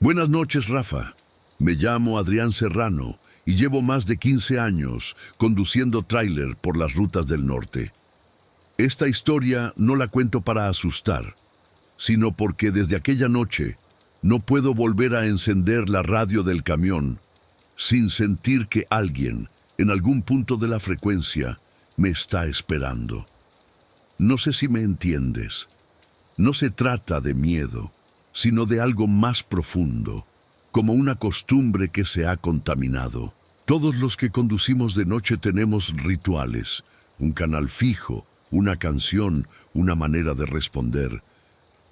Buenas noches, Rafa. Me llamo Adrián Serrano y llevo más de 15 años conduciendo tráiler por las rutas del norte. Esta historia no la cuento para asustar, sino porque desde aquella noche no puedo volver a encender la radio del camión sin sentir que alguien, en algún punto de la frecuencia, me está esperando. No sé si me entiendes. No se trata de miedo, sino de algo más profundo, como una costumbre que se ha contaminado. Todos los que conducimos de noche tenemos rituales, un canal fijo, una canción, una manera de responder.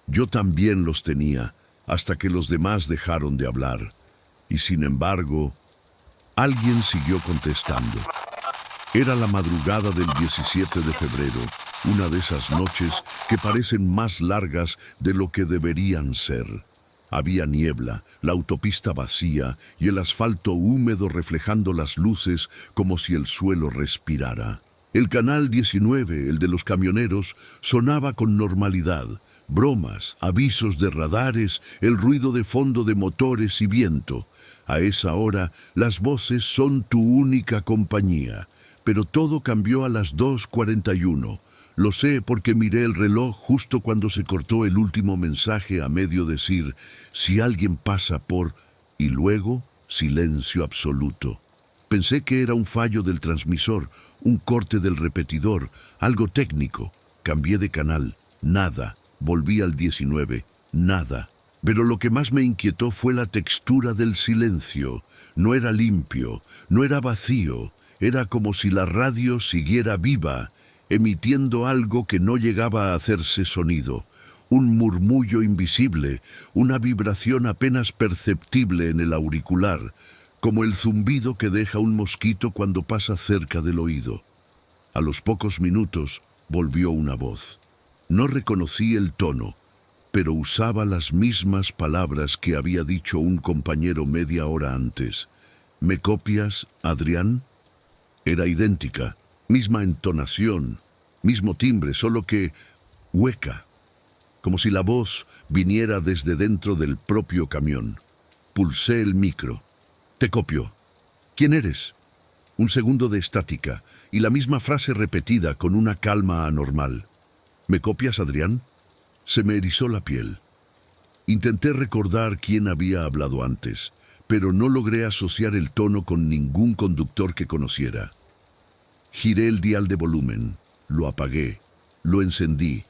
Yo también los tenía, hasta que los demás dejaron de hablar. Y sin embargo, alguien siguió contestando. Era la madrugada del 17 de febrero, una de esas noches que parecen más largas de lo que deberían ser. Había niebla, la autopista vacía y el asfalto húmedo reflejando las luces como si el suelo respirara. El canal 19, el de los camioneros, sonaba con normalidad. Bromas, avisos de radares, el ruido de fondo de motores y viento. A esa hora, las voces son tu única compañía. Pero todo cambió a las 2:41. Lo sé porque miré el reloj justo cuando se cortó el último mensaje a medio decir, si alguien pasa por... y luego, silencio absoluto. Pensé que era un fallo del transmisor, un corte del repetidor, algo técnico. Cambié de canal. Nada. Volví al 19. Nada. Pero lo que más me inquietó fue la textura del silencio. No era limpio, no era vacío. Era como si la radio siguiera viva, emitiendo algo que no llegaba a hacerse sonido. Un murmullo invisible, una vibración apenas perceptible en el auricular, como el zumbido que deja un mosquito cuando pasa cerca del oído. A los pocos minutos volvió una voz. No reconocí el tono, pero usaba las mismas palabras que había dicho un compañero media hora antes. ¿Me copias, Adrián? Era idéntica, misma entonación, mismo timbre, solo que hueca, como si la voz viniera desde dentro del propio camión. Pulsé el micro. Te copio. ¿Quién eres? Un segundo de estática y la misma frase repetida con una calma anormal. ¿Me copias, Adrián? Se me erizó la piel. Intenté recordar quién había hablado antes, pero no logré asociar el tono con ningún conductor que conociera. Giré el dial de volumen, lo apagué, lo encendí,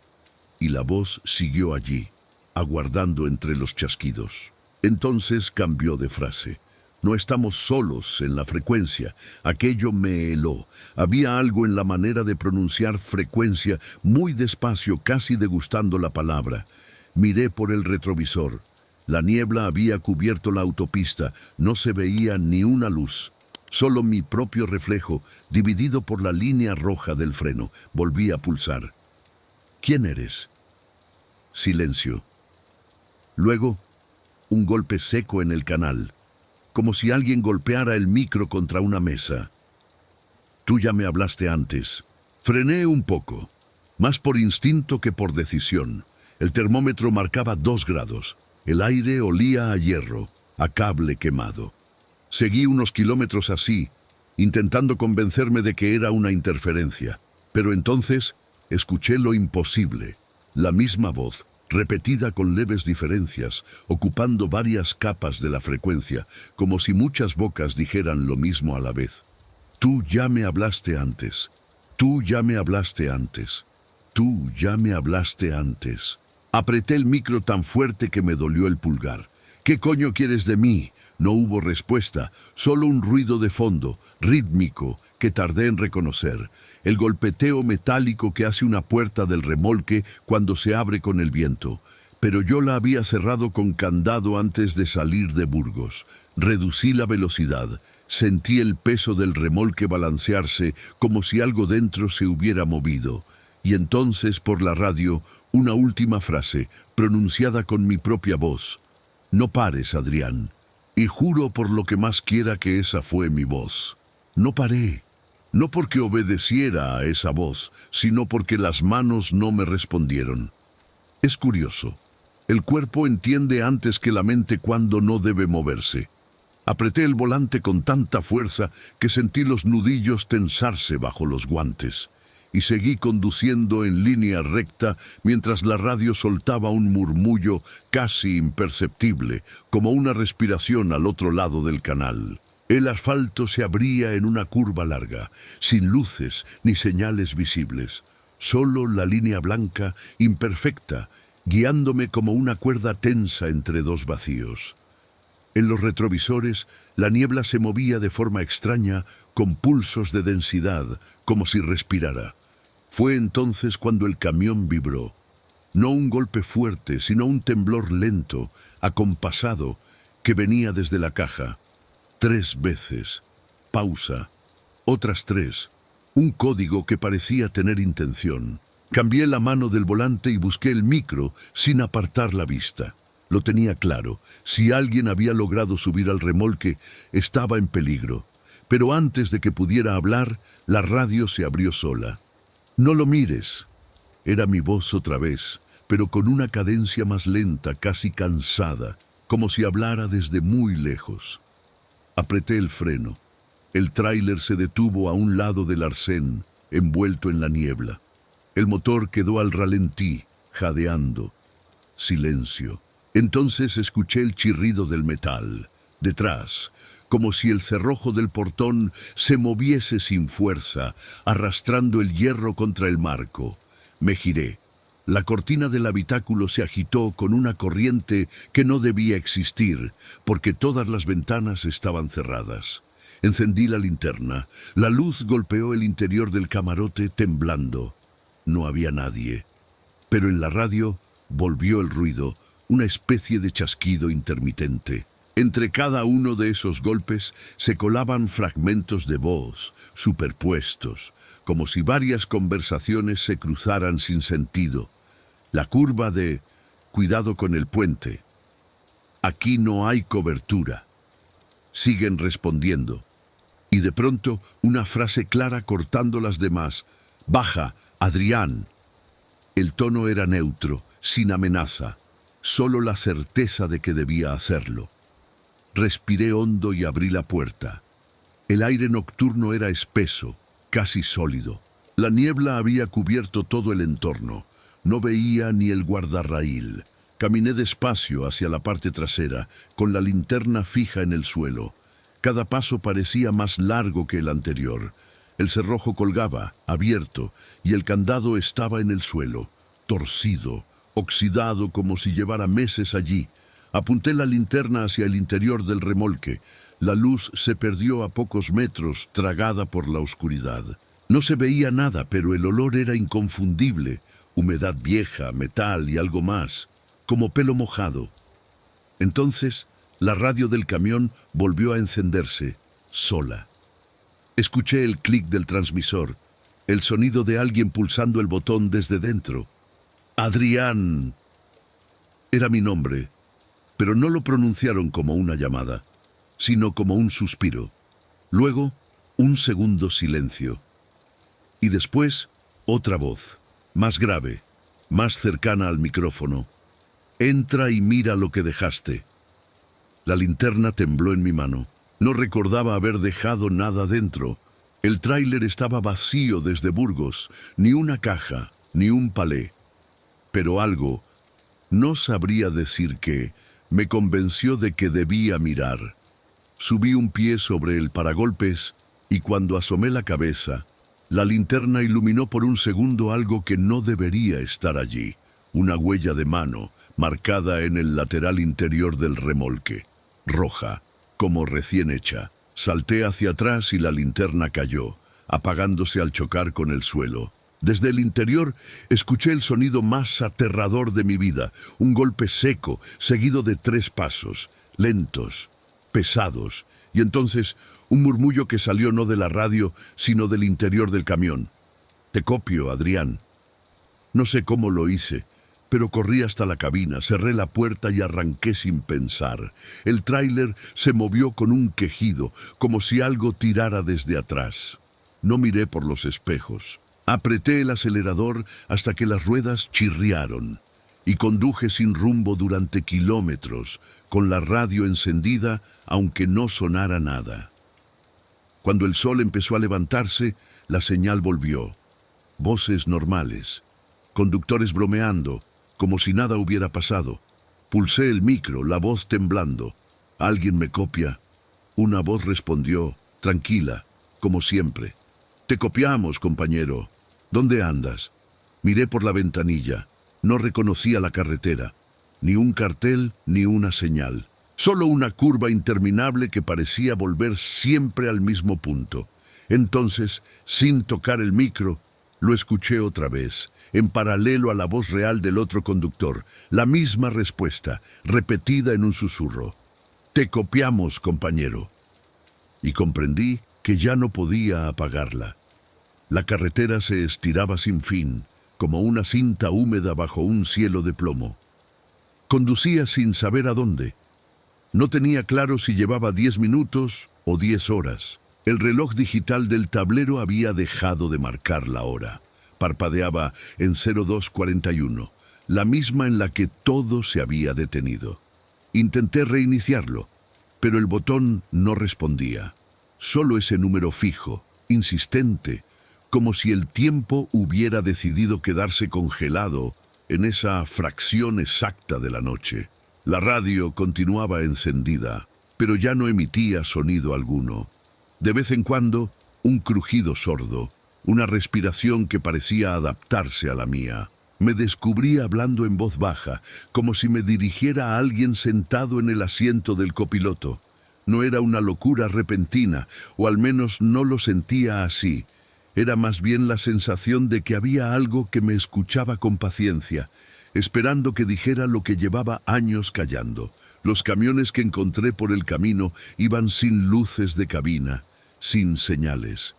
y la voz siguió allí, aguardando entre los chasquidos. Entonces cambió de frase. No estamos solos en la frecuencia. Aquello me heló. Había algo en la manera de pronunciar frecuencia, muy despacio, casi degustando la palabra. Miré por el retrovisor. La niebla había cubierto la autopista. No se veía ni una luz. Solo mi propio reflejo, dividido por la línea roja del freno. Volví a pulsar. ¿Quién eres? Silencio. Luego, un golpe seco en el canal, como si alguien golpeara el micro contra una mesa. Tú ya me hablaste antes. Frené un poco, más por instinto que por decisión. El termómetro marcaba 2 grados. El aire olía a hierro, a cable quemado. Seguí unos kilómetros así, intentando convencerme de que era una interferencia. Pero entonces escuché lo imposible. La misma voz, repetida con leves diferencias, ocupando varias capas de la frecuencia, como si muchas bocas dijeran lo mismo a la vez. Tú ya me hablaste antes. Tú ya me hablaste antes. Tú ya me hablaste antes. Apreté el micro tan fuerte que me dolió el pulgar. ¿Qué coño quieres de mí? No hubo respuesta, solo un ruido de fondo, rítmico, que tardé en reconocer. El golpeteo metálico que hace una puerta del remolque cuando se abre con el viento. Pero yo la había cerrado con candado antes de salir de Burgos. Reducí la velocidad. Sentí el peso del remolque balancearse como si algo dentro se hubiera movido. Y entonces, por la radio, una última frase, pronunciada con mi propia voz. No pares, Adrián. Y juro por lo que más quiera que esa fue mi voz. No paré. No porque obedeciera a esa voz, sino porque las manos no me respondieron. Es curioso. El cuerpo entiende antes que la mente cuando no debe moverse. Apreté el volante con tanta fuerza que sentí los nudillos tensarse bajo los guantes. Y seguí conduciendo en línea recta mientras la radio soltaba un murmullo casi imperceptible, como una respiración al otro lado del canal. El asfalto se abría en una curva larga, sin luces ni señales visibles. Solo la línea blanca, imperfecta, guiándome como una cuerda tensa entre dos vacíos. En los retrovisores, la niebla se movía de forma extraña, con pulsos de densidad, como si respirara. Fue entonces cuando el camión vibró. No un golpe fuerte, sino un temblor lento, acompasado, que venía desde la caja. 3 veces. Pausa. Otras 3. Un código que parecía tener intención. Cambié la mano del volante y busqué el micro sin apartar la vista. Lo tenía claro. Si alguien había logrado subir al remolque, estaba en peligro. Pero antes de que pudiera hablar, la radio se abrió sola. «No lo mires». Era mi voz otra vez, pero con una cadencia más lenta, casi cansada, como si hablara desde muy lejos. Apreté el freno. El tráiler se detuvo a un lado del arcén, envuelto en la niebla. El motor quedó al ralentí, jadeando. Silencio. Entonces escuché el chirrido del metal. Detrás, como si el cerrojo del portón se moviese sin fuerza, arrastrando el hierro contra el marco. Me giré. La cortina del habitáculo se agitó con una corriente que no debía existir, porque todas las ventanas estaban cerradas. Encendí la linterna. La luz golpeó el interior del camarote temblando. No había nadie. Pero en la radio volvió el ruido, una especie de chasquido intermitente. Entre cada uno de esos golpes se colaban fragmentos de voz, superpuestos, como si varias conversaciones se cruzaran sin sentido. La curva de «cuidado con el puente». «Aquí no hay cobertura». Siguen respondiendo. Y de pronto una frase clara cortando las demás. «Baja, Adrián». El tono era neutro, sin amenaza, solo la certeza de que debía hacerlo. Respiré hondo y abrí la puerta. El aire nocturno era espeso, casi sólido. La niebla había cubierto todo el entorno. No veía ni el guardarraíl. Caminé despacio hacia la parte trasera, con la linterna fija en el suelo. Cada paso parecía más largo que el anterior. El cerrojo colgaba, abierto, y el candado estaba en el suelo, torcido, oxidado como si llevara meses allí. Apunté la linterna hacia el interior del remolque. La luz se perdió a pocos metros, tragada por la oscuridad. No se veía nada, pero el olor era inconfundible. Humedad vieja, metal y algo más, como pelo mojado. Entonces, la radio del camión volvió a encenderse, sola. Escuché el clic del transmisor, el sonido de alguien pulsando el botón desde dentro. «Adrián». Era mi nombre, pero no lo pronunciaron como una llamada, sino como un suspiro. Luego, un segundo silencio. Y después, otra voz, más grave, más cercana al micrófono. «Entra y mira lo que dejaste». La linterna tembló en mi mano. No recordaba haber dejado nada dentro. El tráiler estaba vacío desde Burgos, ni una caja, ni un palé. Pero algo, no sabría decir qué, me convenció de que debía mirar. Subí un pie sobre el paragolpes y cuando asomé la cabeza, la linterna iluminó por un segundo algo que no debería estar allí. Una huella de mano, marcada en el lateral interior del remolque. Roja, como recién hecha. Salté hacia atrás y la linterna cayó, apagándose al chocar con el suelo. Desde el interior escuché el sonido más aterrador de mi vida, un golpe seco, seguido de 3 pasos, lentos, pesados, y entonces un murmullo que salió no de la radio, sino del interior del camión. «Te copio, Adrián». No sé cómo lo hice, pero corrí hasta la cabina, cerré la puerta y arranqué sin pensar. El tráiler se movió con un quejido, como si algo tirara desde atrás. No miré por los espejos. Apreté el acelerador hasta que las ruedas chirriaron. y conduje sin rumbo durante kilómetros, con la radio encendida, aunque no sonara nada. Cuando el sol empezó a levantarse, la señal volvió. Voces normales, conductores bromeando, como si nada hubiera pasado. Pulsé el micro, la voz temblando. ¿Alguien me copia? Una voz respondió, tranquila, como siempre. Te copiamos, compañero. ¿Dónde andas? Miré por la ventanilla. No reconocía la carretera. Ni un cartel, ni una señal. Solo una curva interminable que parecía volver siempre al mismo punto. Entonces, sin tocar el micro, lo escuché otra vez, en paralelo a la voz real del otro conductor. La misma respuesta, repetida en un susurro. Te copiamos, compañero. Y comprendí que ya no podía apagarla. La carretera se estiraba sin fin, como una cinta húmeda bajo un cielo de plomo. Conducía sin saber a dónde. No tenía claro si llevaba 10 minutos o 10 horas. El reloj digital del tablero había dejado de marcar la hora. Parpadeaba en 0241, la misma en la que todo se había detenido. Intenté reiniciarlo, pero el botón no respondía. Solo ese número fijo, insistente, como si el tiempo hubiera decidido quedarse congelado en esa fracción exacta de la noche. La radio continuaba encendida, pero ya no emitía sonido alguno. De vez en cuando, un crujido sordo, una respiración que parecía adaptarse a la mía. Me descubrí hablando en voz baja, como si me dirigiera a alguien sentado en el asiento del copiloto. No era una locura repentina, o al menos no lo sentía así. Era más bien la sensación de que había algo que me escuchaba con paciencia, esperando que dijera lo que llevaba años callando. Los camiones que encontré por el camino iban sin luces de cabina, sin señales.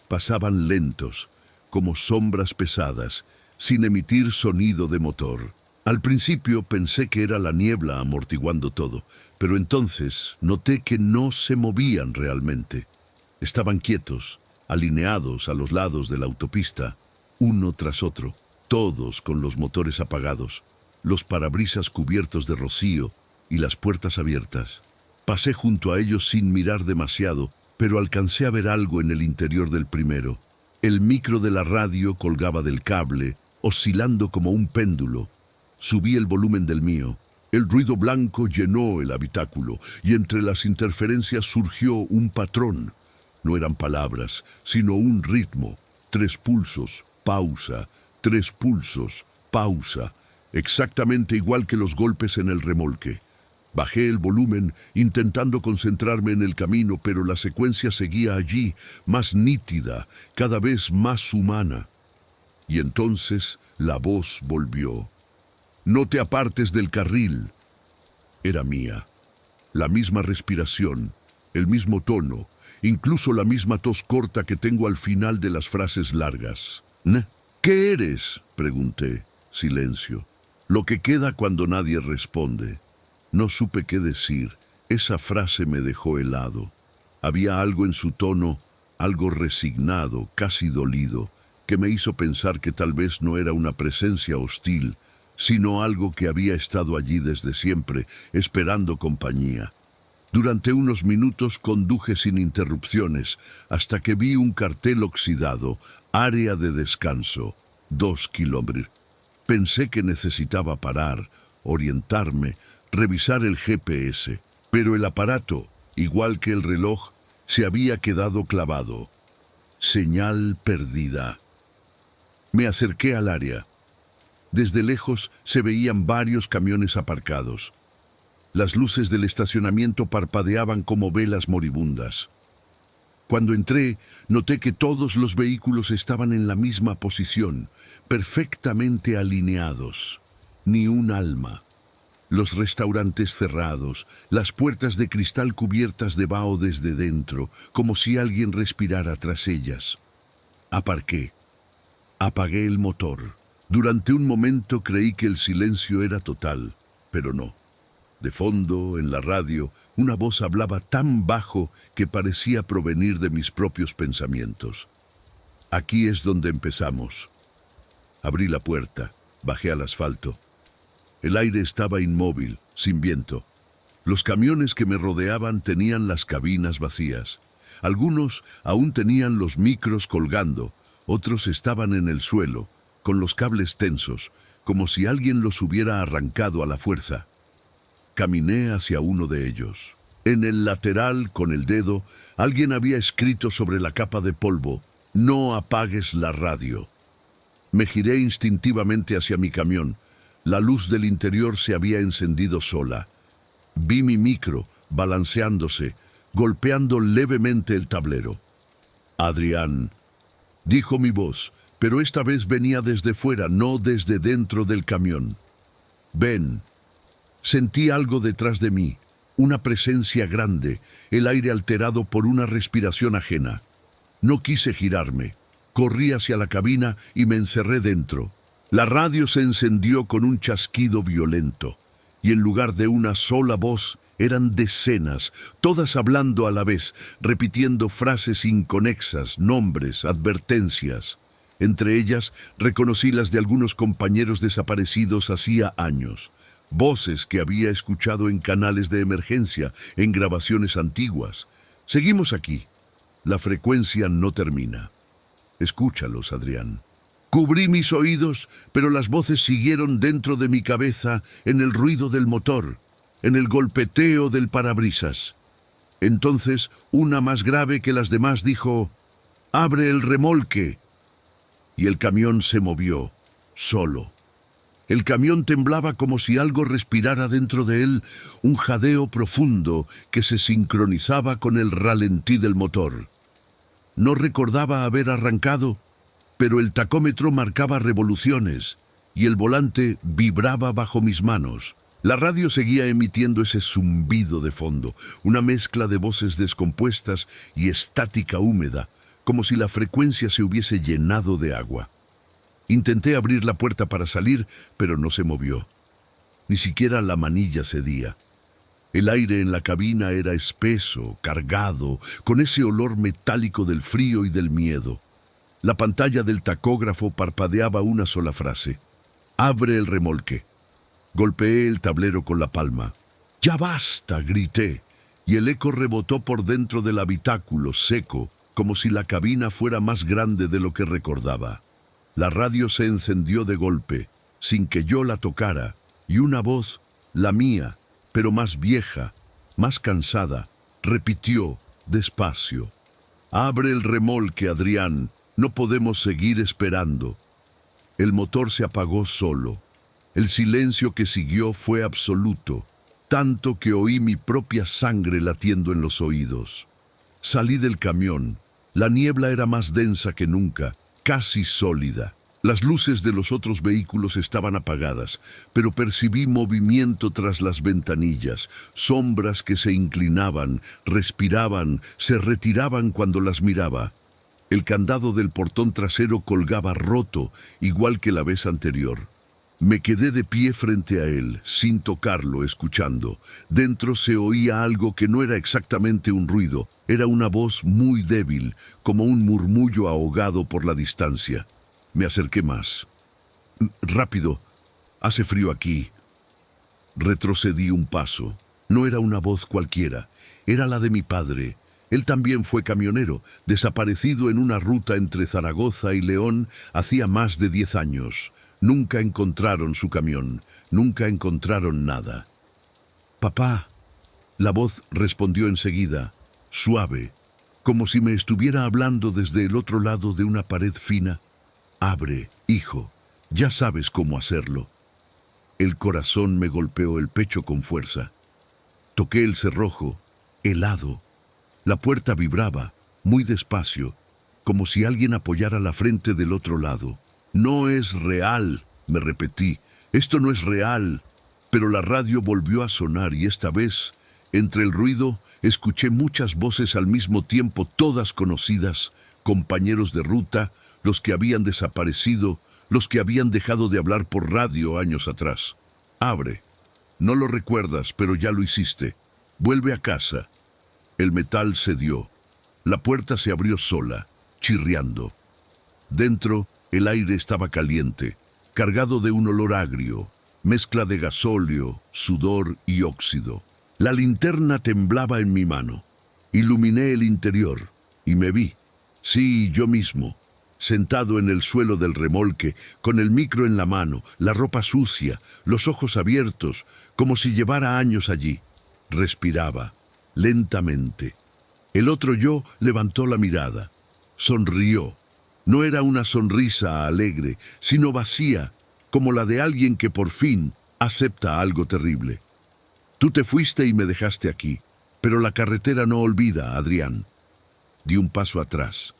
Pasaban lentos, como sombras pesadas, sin emitir sonido de motor. Al principio pensé que era la niebla amortiguando todo, pero entonces noté que no se movían realmente. Estaban quietos, alineados a los lados de la autopista, uno tras otro, todos con los motores apagados, los parabrisas cubiertos de rocío y las puertas abiertas. Pasé junto a ellos sin mirar demasiado, pero alcancé a ver algo en el interior del primero. El micro de la radio colgaba del cable, oscilando como un péndulo. Subí el volumen del mío. El ruido blanco llenó el habitáculo y entre las interferencias surgió un patrón. No eran palabras, sino un ritmo. 3 pulsos, pausa, 3 pulsos, pausa. Exactamente igual que los golpes en el remolque. Bajé el volumen, intentando concentrarme en el camino, pero la secuencia seguía allí, más nítida, cada vez más humana. Y entonces la voz volvió. No te apartes del carril. Era mía. La misma respiración, el mismo tono, incluso la misma tos corta que tengo al final de las frases largas. ¿Qué eres?, pregunté. Silencio. Lo que queda cuando nadie responde. No supe qué decir. Esa frase me dejó helado. Había algo en su tono, algo resignado, casi dolido, que me hizo pensar que tal vez no era una presencia hostil, sino algo que había estado allí desde siempre, esperando compañía. Durante unos minutos conduje sin interrupciones, hasta que vi un cartel oxidado, área de descanso, 2 kilómetros. Pensé que necesitaba parar, orientarme, revisar el GPS, pero el aparato, igual que el reloj, se había quedado clavado. Señal perdida. Me acerqué al área. Desde lejos se veían varios camiones aparcados. Las luces del estacionamiento parpadeaban como velas moribundas. Cuando entré, noté que todos los vehículos estaban en la misma posición, perfectamente alineados. Ni un alma. Los restaurantes cerrados, las puertas de cristal cubiertas de vaho desde dentro, como si alguien respirara tras ellas. Aparqué. Apagué el motor. Durante un momento creí que el silencio era total, pero no. De fondo, en la radio, una voz hablaba tan bajo que parecía provenir de mis propios pensamientos. Aquí es donde empezamos. Abrí la puerta, bajé al asfalto. El aire estaba inmóvil, sin viento. Los camiones que me rodeaban tenían las cabinas vacías. Algunos aún tenían los micros colgando, otros estaban en el suelo, con los cables tensos, como si alguien los hubiera arrancado a la fuerza. Caminé hacia uno de ellos. En el lateral, con el dedo, alguien había escrito sobre la capa de polvo: «No apagues la radio». Me giré instintivamente hacia mi camión. La luz del interior se había encendido sola. Vi mi micro balanceándose, golpeando levemente el tablero. «Adrián», dijo mi voz, pero esta vez venía desde fuera, no desde dentro del camión. «Ven». Sentí algo detrás de mí, una presencia grande, el aire alterado por una respiración ajena. No quise girarme. Corrí hacia la cabina y me encerré dentro. La radio se encendió con un chasquido violento, y en lugar de una sola voz, eran decenas, todas hablando a la vez, repitiendo frases inconexas, nombres, advertencias. Entre ellas, reconocí las de algunos compañeros desaparecidos hacía años. Voces que había escuchado en canales de emergencia, en grabaciones antiguas. «Seguimos aquí. La frecuencia no termina». «Escúchalos, Adrián». Cubrí mis oídos, pero las voces siguieron dentro de mi cabeza, en el ruido del motor, en el golpeteo del parabrisas. Entonces, una más grave que las demás dijo: «Abre el remolque». Y el camión se movió, solo. El camión temblaba como si algo respirara dentro de él, un jadeo profundo que se sincronizaba con el ralentí del motor. No recordaba haber arrancado, pero el tacómetro marcaba revoluciones y el volante vibraba bajo mis manos. La radio seguía emitiendo ese zumbido de fondo, una mezcla de voces descompuestas y estática húmeda, como si la frecuencia se hubiese llenado de agua. Intenté abrir la puerta para salir, pero no se movió. Ni siquiera la manilla cedía. El aire en la cabina era espeso, cargado, con ese olor metálico del frío y del miedo. La pantalla del tacógrafo parpadeaba una sola frase: «Abre el remolque». Golpeé el tablero con la palma. «¡Ya basta!», grité, y el eco rebotó por dentro del habitáculo, seco, como si la cabina fuera más grande de lo que recordaba. La radio se encendió de golpe, sin que yo la tocara, y una voz, la mía, pero más vieja, más cansada, repitió despacio: «Abre el remolque, Adrián, no podemos seguir esperando». El motor se apagó solo. El silencio que siguió fue absoluto, tanto que oí mi propia sangre latiendo en los oídos. Salí del camión. La niebla era más densa que nunca, casi sólida. Las luces de los otros vehículos estaban apagadas, pero percibí movimiento tras las ventanillas, sombras que se inclinaban, respiraban, se retiraban cuando las miraba. El candado del portón trasero colgaba roto, igual que la vez anterior. Me quedé de pie frente a él, sin tocarlo, escuchando. Dentro se oía algo que no era exactamente un ruido, era una voz muy débil, como un murmullo ahogado por la distancia. Me acerqué más. «Rápido, hace frío aquí». Retrocedí un paso. No era una voz cualquiera, era la de mi padre. Él también fue camionero, desaparecido en una ruta entre Zaragoza y León hacía más de 10 años. Nunca encontraron su camión, nunca encontraron nada. «Papá», la voz respondió enseguida, suave, como si me estuviera hablando desde el otro lado de una pared fina. «Abre, hijo, ya sabes cómo hacerlo». El corazón me golpeó el pecho con fuerza. Toqué el cerrojo, helado. La puerta vibraba, muy despacio, como si alguien apoyara la frente del otro lado. «No es real», me repetí, «esto no es real». Pero la radio volvió a sonar y esta vez, entre el ruido, escuché muchas voces al mismo tiempo, todas conocidas, compañeros de ruta, los que habían desaparecido, los que habían dejado de hablar por radio años atrás. «Abre. No lo recuerdas, pero ya lo hiciste. Vuelve a casa». El metal cedió. La puerta se abrió sola, chirriando. Dentro, el aire estaba caliente, cargado de un olor agrio. mezcla de gasóleo, sudor y óxido. La linterna temblaba en mi mano. Iluminé el interior y me vi, sí, yo mismo, sentado en el suelo del remolque, con el micro en la mano, la ropa sucia, los ojos abiertos, como si llevara años allí. Respiraba, lentamente. El otro yo levantó la mirada, sonrió. No era una sonrisa alegre, sino vacía, como la de alguien que por fin acepta algo terrible. Tú te fuiste y me dejaste aquí, pero la carretera no olvida, Adrián. Di un paso atrás.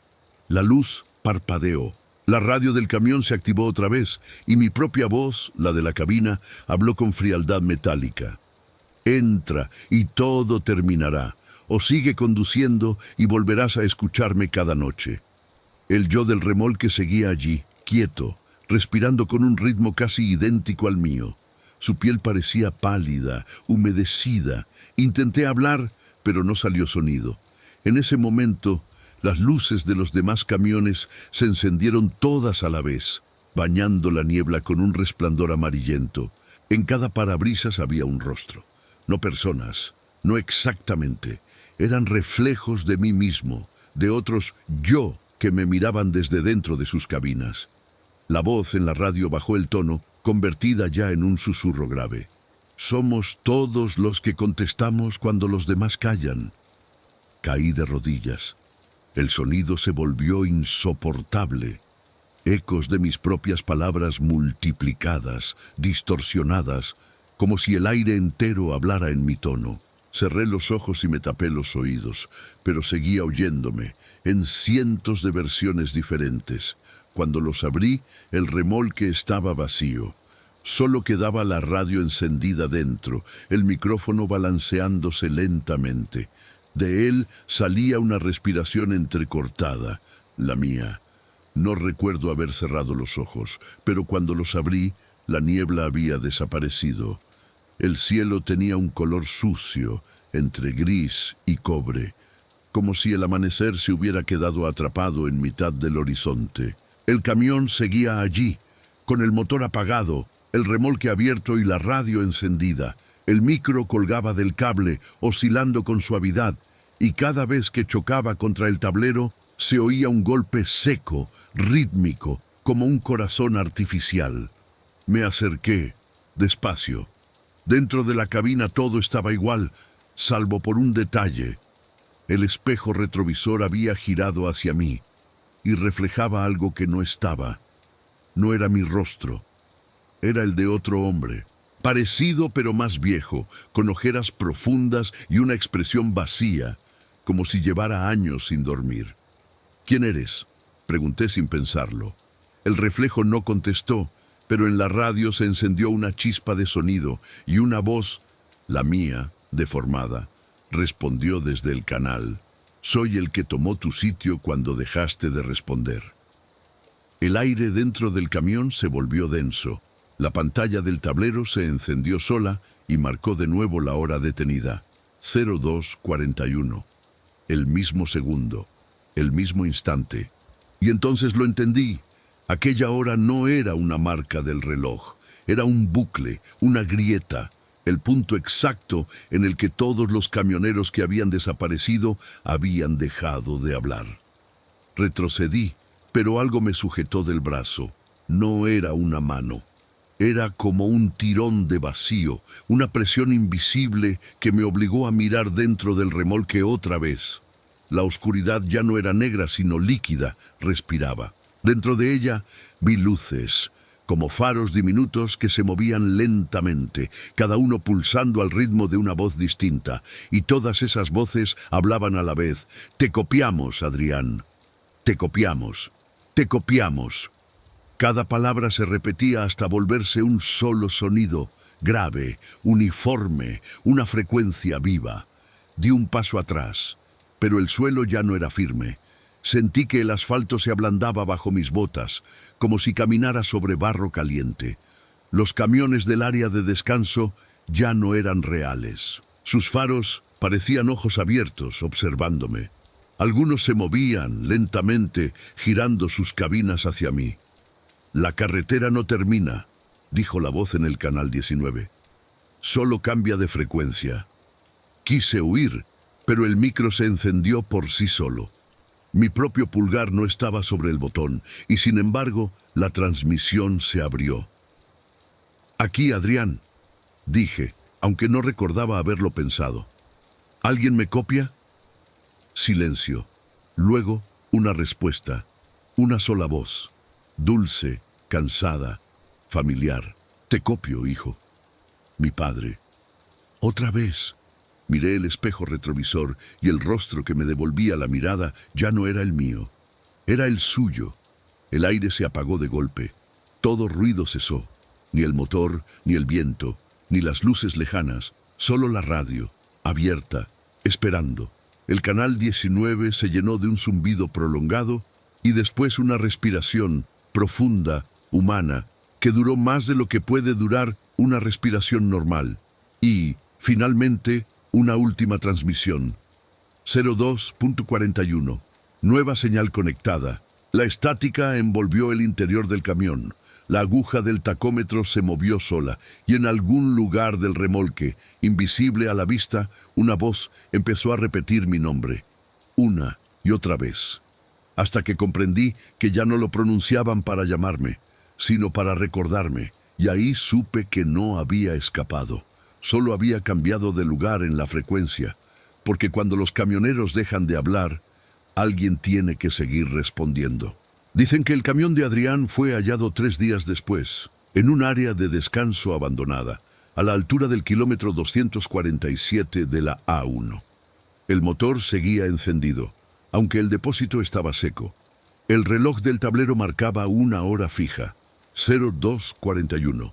La luz parpadeó. La radio del camión se activó otra vez y mi propia voz, la de la cabina, habló con frialdad metálica. Entra y todo terminará. O sigue conduciendo y volverás a escucharme cada noche. El yo del remolque seguía allí, quieto, respirando con un ritmo casi idéntico al mío. Su piel parecía pálida, humedecida. Intenté hablar, pero no salió sonido. En ese momento, las luces de los demás camiones se encendieron todas a la vez, bañando la niebla con un resplandor amarillento. En cada parabrisas había un rostro. No personas, no exactamente. Eran reflejos de mí mismo, de otros yo que me miraban desde dentro de sus cabinas. La voz en la radio bajó el tono, convertida ya en un susurro grave. Somos todos los que contestamos cuando los demás callan. Caí de rodillas. El sonido se volvió insoportable. Ecos de mis propias palabras multiplicadas, distorsionadas, como si el aire entero hablara en mi tono. Cerré los ojos y me tapé los oídos, pero seguía oyéndome, en cientos de versiones diferentes. Cuando los abrí, el remolque estaba vacío. Solo quedaba la radio encendida dentro, el micrófono balanceándose lentamente. De él salía una respiración entrecortada, la mía. No recuerdo haber cerrado los ojos, pero cuando los abrí, la niebla había desaparecido. El cielo tenía un color sucio, entre gris y cobre, como si el amanecer se hubiera quedado atrapado en mitad del horizonte. El camión seguía allí, con el motor apagado, el remolque abierto y la radio encendida. El micro colgaba del cable, oscilando con suavidad, y cada vez que chocaba contra el tablero, se oía un golpe seco, rítmico, como un corazón artificial. Me acerqué, despacio. Dentro de la cabina todo estaba igual, salvo por un detalle. El espejo retrovisor había girado hacia mí y reflejaba algo que no estaba. No era mi rostro, era el de otro hombre, parecido pero más viejo, con ojeras profundas y una expresión vacía, como si llevara años sin dormir. ¿Quién eres?, pregunté sin pensarlo. El reflejo no contestó, pero en la radio se encendió una chispa de sonido y una voz, la mía, deformada, respondió desde el canal. Soy el que tomó tu sitio cuando dejaste de responder. El aire dentro del camión se volvió denso. La pantalla del tablero se encendió sola y marcó de nuevo la hora detenida. 02:41. El mismo segundo, el mismo instante. Y entonces lo entendí. Aquella hora no era una marca del reloj, era un bucle, una grieta, el punto exacto en el que todos los camioneros que habían desaparecido habían dejado de hablar. Retrocedí, pero algo me sujetó del brazo. No era una mano. Era como un tirón de vacío, una presión invisible que me obligó a mirar dentro del remolque otra vez. La oscuridad ya no era negra, sino líquida, respiraba. Dentro de ella vi luces, como faros diminutos que se movían lentamente, cada uno pulsando al ritmo de una voz distinta, y todas esas voces hablaban a la vez. Te copiamos, Adrián. Te copiamos. Te copiamos. Cada palabra se repetía hasta volverse un solo sonido, grave, uniforme, una frecuencia viva. Di un paso atrás, pero el suelo ya no era firme. Sentí que el asfalto se ablandaba bajo mis botas, como si caminara sobre barro caliente. Los camiones del área de descanso ya no eran reales. Sus faros parecían ojos abiertos, observándome. Algunos se movían lentamente, girando sus cabinas hacia mí. La carretera no termina, dijo la voz en el canal 19. Solo cambia de frecuencia. Quise huir, pero el micro se encendió por sí solo. Mi propio pulgar no estaba sobre el botón y sin embargo la transmisión se abrió. Aquí, Adrián, dije, aunque no recordaba haberlo pensado. ¿Alguien me copia? Silencio. Luego, una respuesta. Una sola voz. Dulce, cansada, familiar. Te copio, hijo. Mi padre. Otra vez. Miré el espejo retrovisor y el rostro que me devolvía la mirada ya no era el mío. Era el suyo. El aire se apagó de golpe. Todo ruido cesó. Ni el motor, ni el viento, ni las luces lejanas. Solo la radio, abierta, esperando. El canal 19 se llenó de un zumbido prolongado y después una respiración profunda, humana, que duró más de lo que puede durar una respiración normal. Y, finalmente, una última transmisión. 02.41. Nueva señal conectada. La estática envolvió el interior del camión. La aguja del tacómetro se movió sola y en algún lugar del remolque, invisible a la vista, una voz empezó a repetir mi nombre. Una y otra vez. Hasta que comprendí que ya no lo pronunciaban para llamarme, sino para recordarme. Y ahí supe que no había escapado. Solo había cambiado de lugar en la frecuencia, porque cuando los camioneros dejan de hablar, alguien tiene que seguir respondiendo. Dicen que el camión de Adrián fue hallado 3 días después, en un área de descanso abandonada, a la altura del kilómetro 247 de la A1. El motor seguía encendido, aunque el depósito estaba seco. El reloj del tablero marcaba una hora fija, 02:41.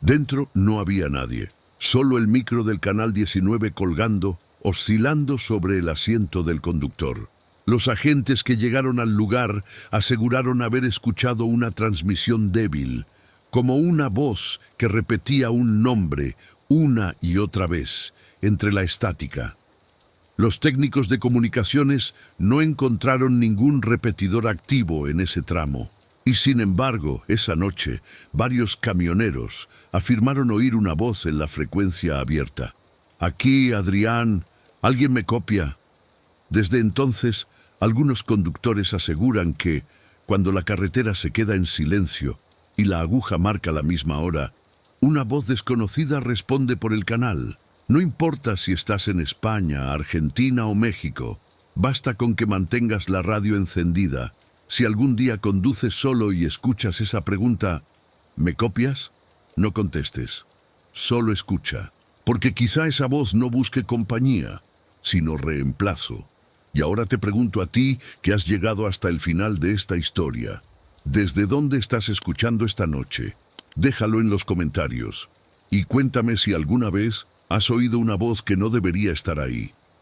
Dentro no había nadie. Solo el micro del canal 19 colgando, oscilando sobre el asiento del conductor. Los agentes que llegaron al lugar aseguraron haber escuchado una transmisión débil, como una voz que repetía un nombre una y otra vez, entre la estática. Los técnicos de comunicaciones no encontraron ningún repetidor activo en ese tramo. Y sin embargo, esa noche, varios camioneros afirmaron oír una voz en la frecuencia abierta. Aquí, Adrián, alguien me copia. Desde entonces, algunos conductores aseguran que, cuando la carretera se queda en silencio y la aguja marca la misma hora, una voz desconocida responde por el canal. No importa si estás en España, Argentina o México, basta con que mantengas la radio encendida. Si algún día conduces solo y escuchas esa pregunta, ¿me copias? No contestes. Solo escucha. Porque quizá esa voz no busque compañía, sino reemplazo. Y ahora te pregunto a ti que has llegado hasta el final de esta historia. ¿Desde dónde estás escuchando esta noche? Déjalo en los comentarios. Y cuéntame si alguna vez has oído una voz que no debería estar ahí.